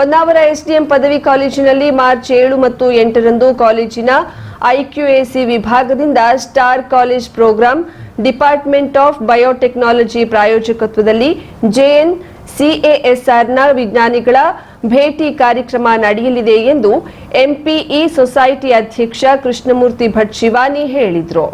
Honnavar SDM ಪದವಿ ಕಾಲೇಜಿನಲ್ಲಿ March 7 ಮತ್ತು 8ರಂದು ಕಾಲೇಜಿನ ಐಕ್ಯೂಎಸಿ ವಿಭಾಗದಿಂದ star college programme department of biotechnology ಪ್ರಾಯೋಜಕತ್ವದಲ್ಲಿ ಜೆಎನ್ ಸಿಎಎಸ್ಆರ್ನ ವಿಜ್ಞಾನಿಗಳ ಭೇಟಿ ಕಾರ್ಯಕ್ರಮ ನಡೆಯಲಿದೆ ಎಂದು ಎಂಪಿಇ ಸೊಸೈಟಿ ಅಧ್ಯಕ್ಷ ಕೃಷ್ಣಮೂರ್ತಿ ಭಟ್ ಶಿವಾನಿ ಹೇಳಿದರು.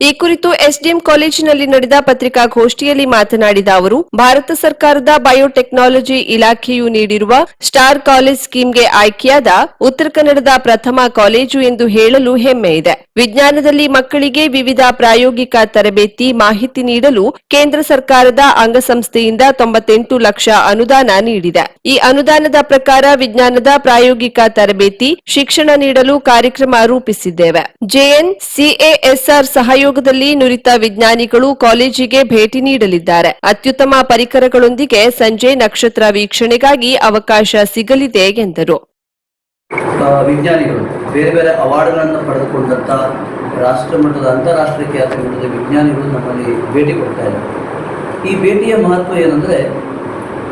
ಈ ಕುರಿತು ಎಸ್ಡಿಎಂ ಕಾಲೇಜಿನಲ್ಲಿ ನಡೆದ ಪತ್ರಿಕಾಗೋಷ್ಠಿಯಲ್ಲಿ ಮಾತನಾಡಿದ ಅವರು, ಭಾರತ ಸರ್ಕಾರದ ಬಯೋಟೆಕ್ನಾಲಜಿ ಇಲಾಖೆಯು ನೀಡಿರುವ ಸ್ಟಾರ್ ಕಾಲೇಜ್ ಸ್ಕೀಮ್ಗೆ ಆಯ್ಕೆಯಾದ ಉತ್ತರ ಕನ್ನಡದ ಪ್ರಥಮ ಕಾಲೇಜು ಎಂದು ಹೇಳಲು ಹೆಮ್ಮೆ ಇದೆ. ವಿಜ್ಞಾನದಲ್ಲಿ ಮಕ್ಕಳಿಗೆ ವಿವಿಧ ಪ್ರಾಯೋಗಿಕ ತರಬೇತಿ ಮಾಹಿತಿ ನೀಡಲು ಕೇಂದ್ರ ಸರ್ಕಾರದ ಅಂಗಸಂಸ್ಥೆಯಿಂದ 98 ಲಕ್ಷ ಅನುದಾನ ನೀಡಿದೆ. ಈ ಅನುದಾನದ ಪ್ರಕಾರ ವಿಜ್ಞಾನದ ಪ್ರಾಯೋಗಿಕ ತರಬೇತಿ ಶಿಕ್ಷಣ ನೀಡಲು ಕಾರ್ಯಕ್ರಮ ರೂಪಿಸಿದ್ದೇವೆ. ಜೆಎನ್ ಸಿಎಎಸ್ಆರ್ ಸಹಯೋಗದಲ್ಲಿ ನುರಿತ ವಿಜ್ಞಾನಿಗಳು ಕಾಲೇಜಿಗೆ ಭೇಟಿ ನೀಡಲಿದ್ದಾರೆ. ಅತ್ಯುತ್ತಮ ಪರಿಕರಗಳೊಂದಿಗೆ ಸಂಜೆ ನಕ್ಷತ್ರ ವೀಕ್ಷಣೆಗಾಗಿ ಅವಕಾಶ ಸಿಗಲಿದೆ ಎಂದರು. ವಿಜ್ಞಾನಿಗಳು ಬೇರೆ ಬೇರೆ ಅವಾರ್ಡ್ಗಳನ್ನು ಪಡೆದುಕೊಂಡಂತ ರಾಷ್ಟ್ರ ಮಟ್ಟದ ಅಂತಾರಾಷ್ಟ್ರೀಯ ಖ್ಯಾತಿ ಮಟ್ಟದ ವಿಜ್ಞಾನಿಗಳು ನಮ್ಮಲ್ಲಿ ಭೇಟಿ ಕೊಡ್ತಾ ಇದ್ದಾರೆ. ಈ ಭೇಟಿಯ ಮಹತ್ವ ಏನಂದರೆ,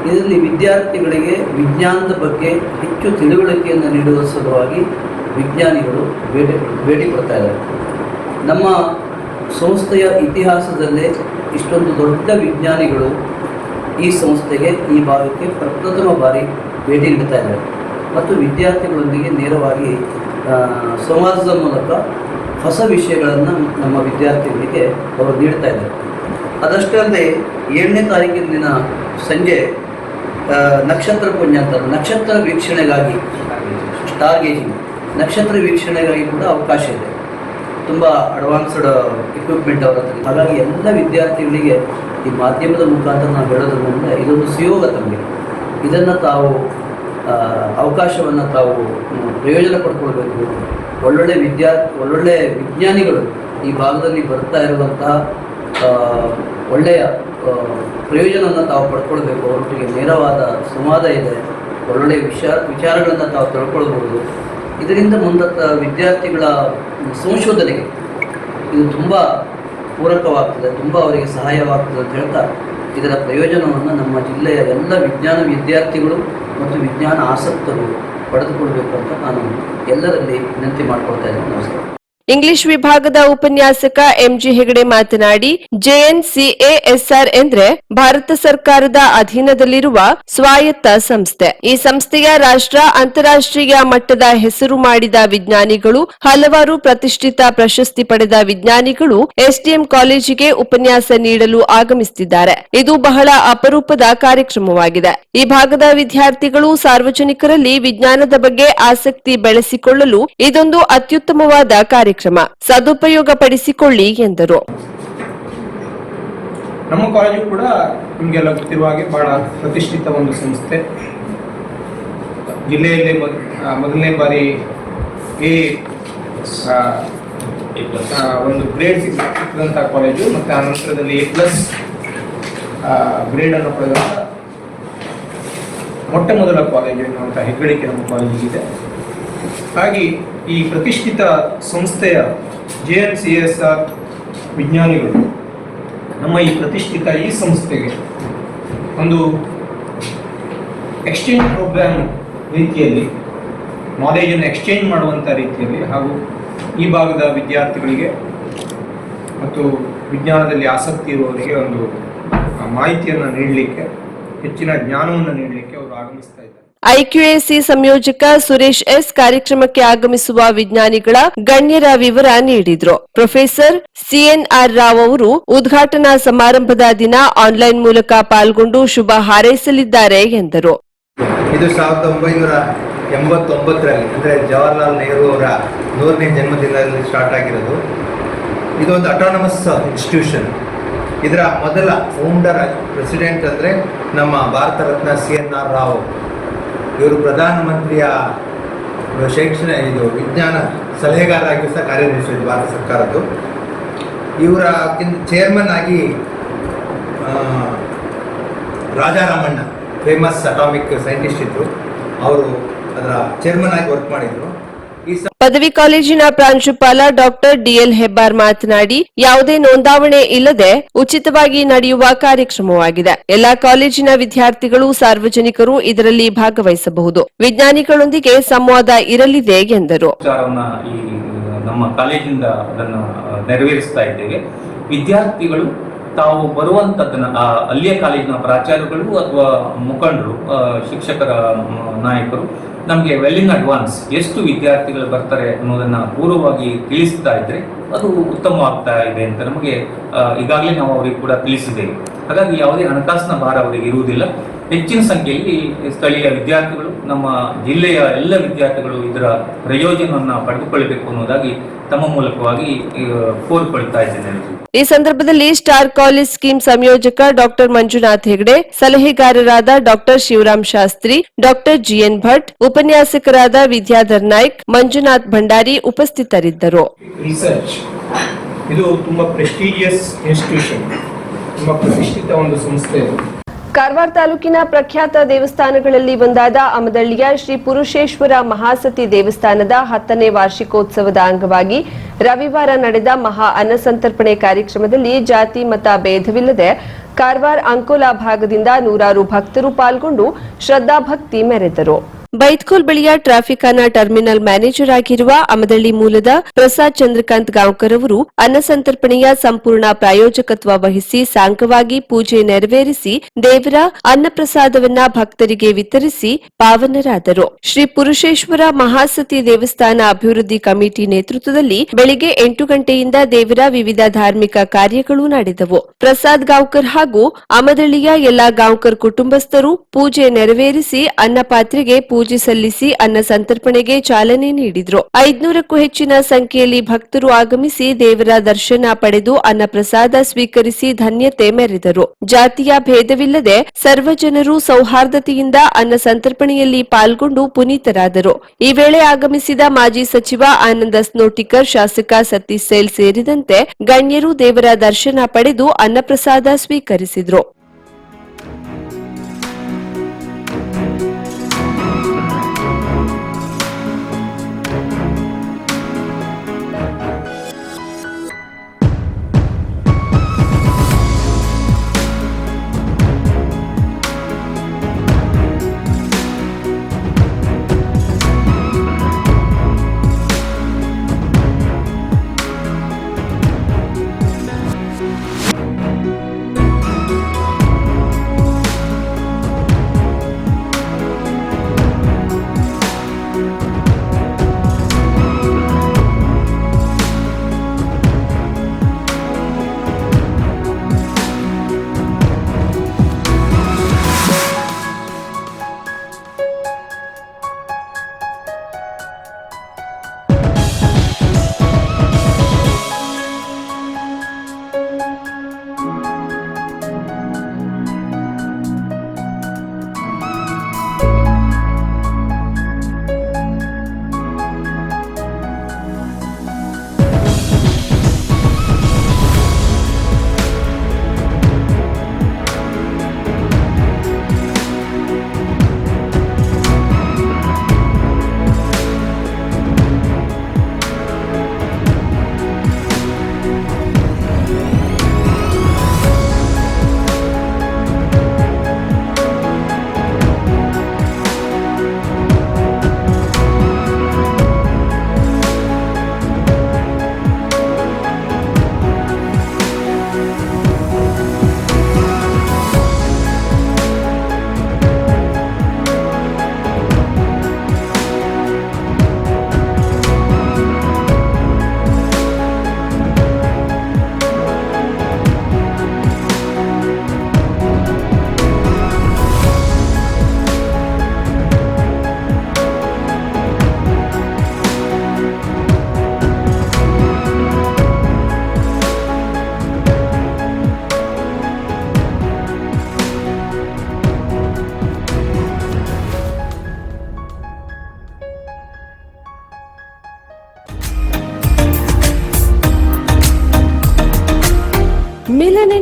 ಇದರಲ್ಲಿ ವಿದ್ಯಾರ್ಥಿಗಳಿಗೆ ವಿಜ್ಞಾನದ ಬಗ್ಗೆ ಹೆಚ್ಚು ತಿಳುವಳಿಕೆಯನ್ನು ನೀಡುವ ಸಲುವಾಗಿ ವಿಜ್ಞಾನಿಗಳು ಭೇಟಿ ಕೊಡ್ತಾ ಇದ್ದಾರೆ. ನಮ್ಮ ಸಂಸ್ಥೆಯ ಇತಿಹಾಸದಲ್ಲೇ ಇಷ್ಟೊಂದು ದೊಡ್ಡ ವಿಜ್ಞಾನಿಗಳು ಈ ಸಂಸ್ಥೆಗೆ ಈ ಭಾಗಕ್ಕೆ ಪ್ರಪ್ರಥಮ ಬಾರಿ ಭೇಟಿ ನೀಡ್ತಾ ಇದ್ದಾರೆ ಮತ್ತು ವಿದ್ಯಾರ್ಥಿಗಳೊಂದಿಗೆ ನೇರವಾಗಿ ಸಂವಾದದ ಮೂಲಕ ಹೊಸ ವಿಷಯಗಳನ್ನು ನಮ್ಮ ವಿದ್ಯಾರ್ಥಿಗಳಿಗೆ ಅವರು ನೀಡ್ತಾ ಇದ್ದಾರೆ. ಅದಷ್ಟೇ ಅಲ್ಲದೆ 7ನೇ ತಾರೀಕಿನ ದಿನ ಸಂಜೆ ನಕ್ಷತ್ರ ಪುಣ್ಯಾಂತರ ನಕ್ಷತ್ರ ವೀಕ್ಷಣೆಗಾಗಿ ಸ್ಟಾರ್ ಗೇಜಿಂಗ್ ನಕ್ಷತ್ರ ವೀಕ್ಷಣೆಗಾಗಿ ಕೂಡ ಅವಕಾಶ ಇದೆ. ತುಂಬ ಅಡ್ವಾನ್ಸ್ಡ್ ಇಕ್ವಿಪ್ಮೆಂಟ್ ಅವರ ಹತ್ರ. ಹಾಗಾಗಿ ಎಲ್ಲ ವಿದ್ಯಾರ್ಥಿಗಳಿಗೆ ಈ ಮಾಧ್ಯಮದ ಮುಖಾಂತರ ನಾವು ಹೇಳೋದ್ರಿಂದ ಇದೊಂದು ಸುಯೋಗ ತಮಗೆ. ಇದನ್ನು ತಾವು ಅವಕಾಶವನ್ನು ತಾವು ಪ್ರಯೋಜನ ಪಡ್ಕೊಳ್ಬೇಕು. ಒಳ್ಳೊಳ್ಳೆ ವಿಜ್ಞಾನಿಗಳು ಈ ಭಾಗದಲ್ಲಿ ಬರ್ತಾ ಇರುವಂತಹ ಒಳ್ಳೆಯ ಪ್ರಯೋಜನವನ್ನು ತಾವು ಪಡ್ಕೊಳ್ಬೇಕು. ಅವರೊಟ್ಟಿಗೆ ನೇರವಾದ ಸಂವಾದ ಇದೆ. ಒಳ್ಳೊಳ್ಳೆಯ ವಿಚಾರಗಳನ್ನು ತಾವು ತಿಳ್ಕೊಳ್ಬೋದು. ಇದರಿಂದ ಮುಂದತ್ತ ವಿದ್ಯಾರ್ಥಿಗಳ ಸಂಶೋಧನೆಗೆ ಇದು ತುಂಬ ಪೂರಕವಾಗ್ತದೆ, ತುಂಬ ಅವರಿಗೆ ಸಹಾಯವಾಗ್ತದೆ ಅಂತ ಹೇಳ್ತಾ ಇದರ ಪ್ರಯೋಜನವನ್ನು ನಮ್ಮ ಜಿಲ್ಲೆಯ ಎಲ್ಲ ವಿಜ್ಞಾನ ವಿದ್ಯಾರ್ಥಿಗಳು ಮತ್ತು ವಿಜ್ಞಾನ ಆಸಕ್ತರು ಪಡೆದುಕೊಳ್ಬೇಕು ಅಂತ ನಾನು ಎಲ್ಲರಲ್ಲಿ ವಿನಂತಿ ಮಾಡ್ಕೊಳ್ತಾ ಇದ್ದೀನಿ. ನಮಸ್ಕಾರ. ಇಂಗ್ಲಿಷ್ ವಿಭಾಗದ ಉಪನ್ಯಾಸಕ ಎಂಜಿ ಹೆಗಡೆ ಮಾತನಾಡಿ, ಜೆಎನ್ಸಿಎಎಸ್ಆರ್ ಎಂದ್ರೆ ಭಾರತ ಸರ್ಕಾರದ ಅಧೀನದಲ್ಲಿರುವ ಸ್ವಾಯತ್ತ ಸಂಸ್ಥೆ. ಈ ಸಂಸ್ಥೆಯ ರಾಷ್ಟ್ರ ಅಂತಾರಾಷ್ಟ್ರೀಯ ಮಟ್ಟದ ಹೆಸರು ಮಾಡಿದ ವಿಜ್ಞಾನಿಗಳು, ಹಲವಾರು ಪ್ರತಿಷ್ಠಿತ ಪ್ರಶಸ್ತಿ ಪಡೆದ ವಿಜ್ಞಾನಿಗಳು ಎಸ್ಡಿಎಂ ಕಾಲೇಜಿಗೆ ಉಪನ್ಯಾಸ ನೀಡಲು ಆಗಮಿಸುತ್ತಿದ್ದಾರೆ. ಇದು ಬಹಳ ಅಪರೂಪದ ಕಾರ್ಯಕ್ರಮವಾಗಿದೆ. ಈ ಭಾಗದ ವಿದ್ಯಾರ್ಥಿಗಳು ಸಾರ್ವಜನಿಕರಲ್ಲಿ ವಿಜ್ಞಾನದ ಬಗ್ಗೆ ಆಸಕ್ತಿ ಬೆಳೆಸಿಕೊಳ್ಳಲು ಇದೊಂದು ಅತ್ಯುತ್ತಮವಾದ ಕಾರ್ಯಕ್ರಮ. ಸದುಪಯೋಗ ಪಡಿಸಿಕೊಳ್ಳಿ ಎಂದರು. ನಮ್ಮ ಕಾಲೇಜು ಕೂಡ ನಿಮಗೆಲ್ಲ ಗೊತ್ತಿರುವ ಹಾಗೆ ಬಹಳ ಪ್ರತಿಷ್ಠಿತ ಒಂದು ಸಂಸ್ಥೆ. ಜಿಲ್ಲೆಯಲ್ಲಿ ಮೊದಲನೇ ಬಾರಿ ಒಂದು ಗ್ರೇಡ್ ಸಿಕ್ಕಿದಂಥ ಕಾಲೇಜು ಮತ್ತು ಆ ನಂತರದಲ್ಲಿ A+ ಗ್ರೇಡನ್ನು ಪಡೆದಂಥ ಮೊಟ್ಟ ಮೊದಲ ಕಾಲೇಜು ಎನ್ನುವಂಥ ಹೆಗ್ಗಳಿಕೆ ನಮ್ಮ ಕಾಲೇಜಿಗಿದೆ. ಹಾಗೆ ಈ ಪ್ರತಿಷ್ಠಿತ ಸಂಸ್ಥೆಯ JNCSR ವಿಜ್ಞಾನಿಗಳು ನಮ್ಮ ಈ ಪ್ರತಿಷ್ಠಿತ ಈ ಸಂಸ್ಥೆಗೆ ಒಂದು ಎಕ್ಸ್ಚೇಂಜ್ ಪ್ರೋಗ್ರಾಮ್ ರೀತಿಯಲ್ಲಿ ನಾಲೆಜನ್ನು ಎಕ್ಸ್ಚೇಂಜ್ ಮಾಡುವಂಥ ರೀತಿಯಲ್ಲಿ ಹಾಗೂ ಈ ಭಾಗದ ವಿದ್ಯಾರ್ಥಿಗಳಿಗೆ ಮತ್ತು ವಿಜ್ಞಾನದಲ್ಲಿ ಆಸಕ್ತಿ ಇರುವವರಿಗೆ ಒಂದು ಮಾಹಿತಿಯನ್ನು ನೀಡಲಿಕ್ಕೆ, ಹೆಚ್ಚಿನ ಜ್ಞಾನವನ್ನು ನೀಡಲಿಕ್ಕೆ ಅವರು ಆಗಮಿಸ್ತಾ ಇದ್ದಾರೆ. ಐಕ್ಯೂಎಸಿ ಸಂಯೋಜಕ ಸುರೇಶ್ ಎಸ್ ಕಾರ್ಯಕ್ರಮಕ್ಕೆ ಆಗಮಿಸುವ ವಿಜ್ಞಾನಿಗಳ ಗಣ್ಯರ ವಿವರ ನೀಡಿದ್ರು. ಪ್ರೊಫೆಸರ್ ಸಿಎನ್ಆರ್ ರಾವ್ ಅವರು ಉದ್ಘಾಟನಾ ಸಮಾರಂಭದ ದಿನ ಆನ್ಲೈನ್ ಮೂಲಕ ಪಾಲ್ಗೊಂಡು ಶುಭ ಹಾರೈಸಲಿದ್ದಾರೆ ಎಂದರು. ಇದು 1989ರಲ್ಲಿ ಅಂದರೆ ಜವಾಹರ್ಲಾಲ್ ನೆಹರು ಅವರ 100ನೇ ಜನ್ಮದಿನದಲ್ಲಿ ಸ್ಟಾರ್ಟ್ ಆಗಿರೋದು. ಇದೊಂದು ಅಟಾನಮಸ್ ಇನ್ಸ್ಟಿಟ್ಯೂಷನ್. ಇದರ ಮೊದಲ ಫೌಂಡರ್ ಪ್ರೆಸಿಡೆಂಟ್ ಅಂದರೆ ನಮ್ಮ ಭಾರತ ರತ್ನ CNR ರಾವ್. ಇವರು ಪ್ರಧಾನಮಂತ್ರಿಯ ವಿಜ್ಞಾನ ಸಲಹೆಗಾರರಾಗಿ ಸಹ ಕಾರ್ಯನಿರ್ವಹಿಸಿದ್ರು ಭಾರತ ಸರ್ಕಾರದ್ದು. ಇವರ ಚೇರ್ಮನ್ ಆಗಿ ರಾಜಾರಾಮಣ್ಣ, ಫೇಮಸ್ ಅಟಾಮಿಕ್ ಸೈಂಟಿಸ್ಟ್ ಇದ್ದರು, ಅವರು ಅದರ ಚೇರ್ಮನ್ ಆಗಿ ವರ್ಕ್ ಮಾಡಿದರು. ಪದವಿ ಕಾಲೇಜಿನ ಪ್ರಾಂಶುಪಾಲ ಡಾಕ್ಟರ್ ಡಿಎಲ್ ಹೆಬ್ಬಾರ್ ಮಾತನಾಡಿ, ಯಾವುದೇ ನೋಂದಾವಣೆ ಇಲ್ಲದೆ ಉಚಿತವಾಗಿ ನಡೆಯುವ ಕಾರ್ಯಕ್ರಮವಾಗಿದೆ. ಎಲ್ಲಾ ಕಾಲೇಜಿನ ವಿದ್ಯಾರ್ಥಿಗಳು, ಸಾರ್ವಜನಿಕರು ಇದರಲ್ಲಿ ಭಾಗವಹಿಸಬಹುದು. ವಿಜ್ಞಾನಿಗಳೊಂದಿಗೆ ಸಂವಾದ ಇರಲಿದೆ ಎಂದರು. ಈ ನಮ್ಮ ಕಾಲೇಜಿಂದ ಅದನ್ನು ನೆರವೇರಿಸ್ತಾ ಇದ್ದೇವೆ. ವಿದ್ಯಾರ್ಥಿಗಳು ತಾವು ಬರುವಂತದ್ದನ್ನ ಅಲ್ಲಿಯ ಕಾಲೇಜಿನ ಪ್ರಾಚಾರ್ಯಗಳು ಅಥವಾ ಮುಖಂಡರು, ಶಿಕ್ಷಕರ ನಾಯಕರು ನಮಗೆ ವೆಲ್ ಇನ್ ಅಡ್ವಾನ್ಸ್ ಎಷ್ಟು ವಿದ್ಯಾರ್ಥಿಗಳು ಬರ್ತಾರೆ ಅನ್ನೋದನ್ನ ಪೂರ್ವವಾಗಿ ತಿಳಿಸ್ತಾ ಇದ್ರೆ ಅದು ಉತ್ತಮವಾಗ್ತಾ ಇದೆ ಅಂತ ನಮಗೆ ಈಗಾಗಲೇ ನಾವು ಅವರಿಗೆ ಕೂಡ ತಿಳಿಸಿದ್ದೇವೆ. ಹಾಗಾಗಿ ಯಾವುದೇ ಹಣಕಾಸಿನ ಭಾರ ಅವರಿಗೆ ಇರುವುದಿಲ್ಲ. ಹೆಚ್ಚಿನ ಸಂಖ್ಯೆಯಲ್ಲಿ ಸ್ಥಳೀಯ ವಿದ್ಯಾರ್ಥಿಗಳು, ನಮ್ಮ ಜಿಲ್ಲೆಯ ಎಲ್ಲ ವಿದ್ಯಾರ್ಥಿಗಳು ಇದರ ಪ್ರಯೋಜನವನ್ನು ಪಡೆದುಕೊಳ್ಳಬೇಕು ಅನ್ನೋದಾಗಿ ತಮ್ಮ ಮೂಲಕವಾಗಿ ಕೋರಿಕೊಳ್ತಾ ಇದ್ದೇನೆ. ಈ ಸಂದರ್ಭದಲ್ಲಿ ಸ್ಟಾರ್ ಕಾಲೇಜ್ ಸ್ಕೀಮ್ ಸಂಯೋಜಕ ಡಾಕ್ಟರ್ ಮಂಜುನಾಥ್ ಹೆಗಡೆ, ಸಲಹೆಗಾರರಾದ doctor Shivaram Shastri, doctor G N Bhat, ಉಪನ್ಯಾಸಕರಾದ ವಿದ್ಯಾಧರ್ ನಾಯ್ಕ್, ಮಂಜುನಾಥ್ ಭಂಡಾರಿ ಉಪಸ್ಥಿತರಿದ್ದರು. ರಿಸರ್ಚ್ ಇದು ತುಂಬಾ ಪ್ರೆಸ್ಟೀಜಿಯಸ್ ಇನ್ಸ್ಟಿಟ್ಯೂಷನ್, ತುಂಬಾ ಪ್ರತಿಷ್ಠಿತ ಒಂದು ಸಂಸ್ಥೆ. ಕಾರವಾರ ತಾಲೂಕಿನ ಪ್ರಖ್ಯಾತ ದೇವಸ್ಥಾನಗಳಲ್ಲಿ ಒಂದಾದ ಅಮದಳ್ಳಿಯ ಶ್ರೀ ಪುರುಷೇಶ್ವರ ಮಹಾಸತಿ ದೇವಸ್ಥಾನದ 10ನೇ ವಾರ್ಷಿಕೋತ್ಸವದ ಅಂಗವಾಗಿ ರವಿವಾರ ನಡೆದ ಮಹಾ ಅನ್ನಸಂತರ್ಪಣೆ ಕಾರ್ಯಕ್ರಮದಲ್ಲಿ ಜಾತಿ ಮತ ಭೇದವಿಲ್ಲದೆ ಕಾರವಾರ ಅಂಕೋಲಾ ಭಾಗದಿಂದ ನೂರಾರು ಭಕ್ತರು ಪಾಲ್ಗೊಂಡು ಶ್ರದ್ಧಾಭಕ್ತಿ ಮೆರೆದರು. ಬೈತ್ಕೋಲ್ ಬಳಿಯ ಟ್ರಾಫಿಕಾನ ಟರ್ಮಿನಲ್ ಮ್ಯಾನೇಜರ್ ಆಗಿರುವ ಅಮದಳ್ಳಿ ಮೂಲದ ಪ್ರಸಾದ್ ಚಂದ್ರಕಾಂತ್ ಗಾಂವ್ಕರ್ ಅವರು ಅನ್ನಸಂತರ್ಪಣೆಯ ಸಂಪೂರ್ಣ ಪ್ರಾಯೋಜಕತ್ವ ವಹಿಸಿ ಸಾಂಗವಾಗಿ ಪೂಜೆ ನೆರವೇರಿಸಿ ದೇವರ ಅನ್ನಪ್ರಸಾದವನ್ನ ಭಕ್ತರಿಗೆ ವಿತರಿಸಿ ಪಾವನರಾದರು. ಶ್ರೀ ಪುರುಷೇಶ್ವರ ಮಹಾಸತಿ ದೇವಸ್ಥಾನ ಅಭಿವೃದ್ಧಿ ಕಮಿಟಿ ನೇತೃತ್ವದಲ್ಲಿ ಬೆಳಿಗ್ಗೆ 8 ಗಂಟೆಯಿಂದ ದೇವರ ವಿವಿಧ ಧಾರ್ಮಿಕ ಕಾರ್ಯಗಳು ನಡೆದವು. ಪ್ರಸಾದ್ ಗಾಂವ್ಕರ್ ಹಾಗೂ ಅಮದಳ್ಳಿಯ ಎಲ್ಲಾ ಗಾಂವ್ಕರ್ ಕುಟುಂಬಸ್ಥರು ಪೂಜೆ ನೆರವೇರಿಸಿ ಅನ್ನಪಾತ್ರೆಗೆ ಪೂಜೆ ಸಲ್ಲಿಸಿ ಅನ್ನ ಸಂತರ್ಪಣೆಗೆ ಚಾಲನೆ ನೀಡಿದ್ರು. 500ಕ್ಕೂ ಹೆಚ್ಚಿನ ಸಂಖ್ಯೆಯಲ್ಲಿ ಭಕ್ತರು ಆಗಮಿಸಿ ದೇವರ ದರ್ಶನ ಪಡೆದು ಅನ್ನಪ್ರಸಾದ ಸ್ವೀಕರಿಸಿ ಧನ್ಯತೆ ಮೆರೆದರು. ಜಾತಿಯ ಭೇದವಿಲ್ಲದೆ ಸರ್ವ ಜನರು ಸೌಹಾರ್ದತೆಯಿಂದ ಅನ್ನ ಸಂತರ್ಪಣೆಯಲ್ಲಿ ಪಾಲ್ಗೊಂಡು ಪುನೀತರಾದರು. ಈ ವೇಳೆ ಆಗಮಿಸಿದ ಮಾಜಿ ಸಚಿವ ಆನಂದ ಸ್ನೋಟಿಕರ್, ಶಾಸಕ ಸತೀಶ್ ಸೇಲ್ ಸೇರಿದಂತೆ ಗಣ್ಯರು ದೇವರ ದರ್ಶನ ಪಡೆದು ಅನ್ನಪ್ರಸಾದ ಸ್ವೀಕರಿಸಿದರು.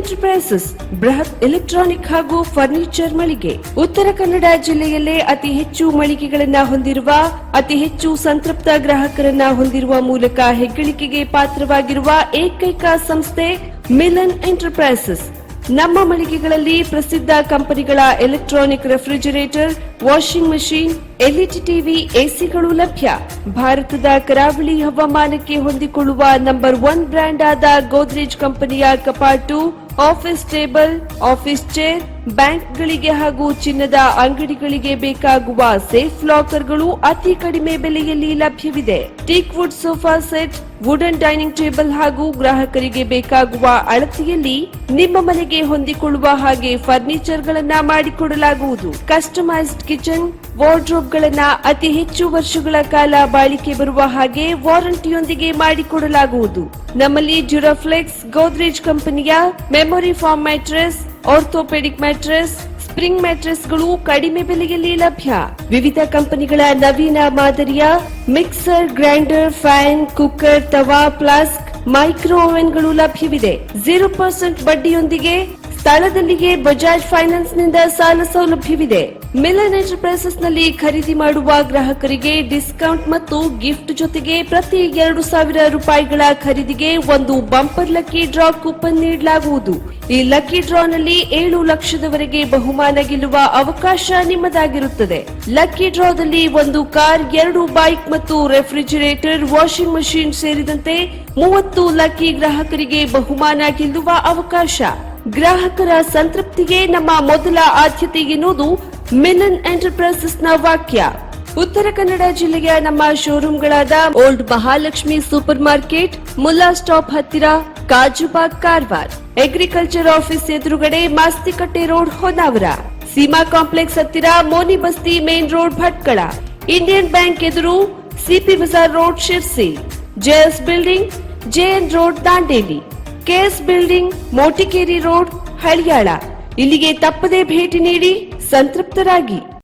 ಎಂಟರ್ಪ್ರೈಸಸ್ ಬೃಹತ್ ಎಲೆಕ್ಟ್ರಾನಿಕ್ ಹಾಗೂ ಫರ್ನಿಚರ್ ಮಳಿಗೆ. ಉತ್ತರ ಕನ್ನಡ ಜಿಲ್ಲೆಯಲ್ಲೇ ಅತಿ ಹೆಚ್ಚು ಮಳಿಗೆಗಳನ್ನ ಹೊಂದಿರುವ, ಅತಿ ಹೆಚ್ಚು ಸಂತೃಪ್ತ ಗ್ರಾಹಕರನ್ನ ಹೊಂದಿರುವ ಮೂಲಕ ಹೆಗ್ಗಳಿಕೆಗೆ ಪಾತ್ರವಾಗಿರುವ ಏಕೈಕ ಸಂಸ್ಥೆ ಮಿಲನ್ ಎಂಟರ್ಪ್ರೈಸಸ್. ನಮ್ಮ ಮಳಿಗೆಗಳಲ್ಲಿ ಪ್ರಸಿದ್ಧ ಕಂಪನಿಗಳ electronic refrigerator, washing machine, LED TV, ಎಸಿಗಳು ಲಭ್ಯ. ಭಾರತದ ಕರಾವಳಿ ಹವಾಮಾನಕ್ಕೆ ಹೊಂದಿಕೊಳ್ಳುವ ನಂಬರ್ 1 ಬ್ರ್ಯಾಂಡ್ ಆದ ಗೋದ್ರೇಜ್ ಕಂಪನಿಯ ಕಪಾಟು, ಆಫೀಸ್ ಟೇಬಲ್, ಆಫೀಸ್ ಚೇರ್, ಬ್ಯಾಂಕ್ಗಳಿಗೆ ಹಾಗೂ ಚಿನ್ನದ ಅಂಗಡಿಗಳಿಗೆ ಬೇಕಾಗುವ ಸೇಫ್ ಲಾಕರ್ಗಳು ಅತಿ ಕಡಿಮೆ ಬೆಲೆಯಲ್ಲಿ ಲಭ್ಯವಿದೆ. Teak wood sofa set, wooden dining table ಹಾಗೂ ಗ್ರಾಹಕರಿಗೆ ಬೇಕಾಗುವ ಅಳತೆಯಲ್ಲಿ ನಿಮ್ಮ ಮನೆಗೆ ಹೊಂದಿಕೊಳ್ಳುವ ಹಾಗೆ ಫರ್ನಿಚರ್ ಗಳನ್ನ ಮಾಡಿಕೊಡಲಾಗುವುದು. ಕಸ್ಟಮೈಸ್ಡ್ ಕಿಚನ್, ವಾರ್ಡ್ರೋಬ್ ಗಳನ್ನ ಅತಿ ಹೆಚ್ಚು ವರ್ಷಗಳ ಕಾಲ ಬಾಳಿಕೆ ಬರುವ ಹಾಗೆ ವಾರಂಟಿಯೊಂದಿಗೆ ಮಾಡಿಕೊಡಲಾಗುವುದು. ನಮ್ಮಲ್ಲಿ ಡ್ಯೂರಾಫ್ಲೆಕ್ಸ್, ಗೋದ್ರೇಜ್ ಕಂಪನಿಯ memory foam mattress, orthopaedic mattress, spring ಮ್ಯಾಟ್ರೆಸ್ಗಳು ಕಡಿಮೆ ಬೆಲೆಯಲ್ಲಿ ಲಭ್ಯ. ವಿವಿಧ ಕಂಪನಿಗಳ ನವೀನ ಮಾದರಿಯ mixer, grinder, fan, cooker, tawa, flask, micro ಓವೆನ್ಗಳು ಲಭ್ಯವಿದೆ. 0% ಬಡ್ಡಿಯೊಂದಿಗೆ ಸ್ಥಳದಲ್ಲಿಯೇ ಬಜಾಜ್ ಫೈನಾನ್ಸ್ ನಿಂದ ಸಾಲ ಸೌಲಭ್ಯವಿದೆ. ಮಿಲನ್ ಎಂಟರ್ಪ್ರೈಸಸ್ ನಲ್ಲಿ ಖರೀದಿ ಮಾಡುವ ಗ್ರಾಹಕರಿಗೆ ಡಿಸ್ಕೌಂಟ್ ಮತ್ತು ಗಿಫ್ಟ್ ಜೊತೆಗೆ ಪ್ರತಿ 2,000 ರೂಪಾಯಿಗಳ ಖರೀದಿಗೆ ಒಂದು ಬಂಪರ್ ಲಕ್ಕಿ ಡ್ರಾ ಕೂಪನ್ ನೀಡಲಾಗುವುದು. ಈ ಲಕ್ಕಿ ಡ್ರಾನಲ್ಲಿ 7 ಲಕ್ಷದವರೆಗೆ ಬಹುಮಾನ ಗೆಲ್ಲುವ ಅವಕಾಶ ನಿಮ್ಮದಾಗಿರುತ್ತದೆ. ಲಕ್ಕಿ ಡ್ರಾದಲ್ಲಿ 1 ಕಾರ್, 2 ಬೈಕ್ ಮತ್ತು ರೆಫ್ರಿಜರೇಟರ್, ವಾಷಿಂಗ್ ಮಷೀನ್ ಸೇರಿದಂತೆ 30 ಲಕ್ಕಿ ಗ್ರಾಹಕರಿಗೆ ಬಹುಮಾನ ಗೆಲ್ಲುವ ಅವಕಾಶ. ಗ್ರಾಹಕರ ಸಂತೃಪ್ತಿಗೆ ನಮ್ಮ ಮೊದಲ ಆದ್ಯತೆ ಎನ್ನುವುದು ಮಿಲನ್ ಎಂಟರ್ಪ್ರೈಸಸ್ ನ ವಾಕ್ಯ. ಉತ್ತರ ಕನ್ನಡ ಜಿಲ್ಲೆಯ ನಮ್ಮ ಶೋರೂಮ್ಗಳಾದ old Mahalakshmi super market, Mulla stop ಹತ್ತಿರ, ಕಾಜುಬಾಗ್, ಕಾರವಾರ, ಅಗ್ರಿಕಲ್ಚರ್ ಆಫೀಸ್ ಎದುರುಗಡೆ, ಮಾಸ್ತಿಕಟ್ಟೆ ರೋಡ್, ಹೊನ್ನಾವರ, ಸೀಮಾ ಕಾಂಪ್ಲೆಕ್ಸ್ ಹತ್ತಿರ, Moni Basti main road, Bhatkal, Indian bank ಎದುರು, C P Bazaar road, Sirsi, J S building, J N road, Dandeli, K S building, Motikeri road, Haliyal. ಇಲ್ಲಿಗೆ ತಪ್ಪದೇ ಭೇಟಿ ನೀಡಿ ಸಂತೃಪ್ತರಾಗಿ.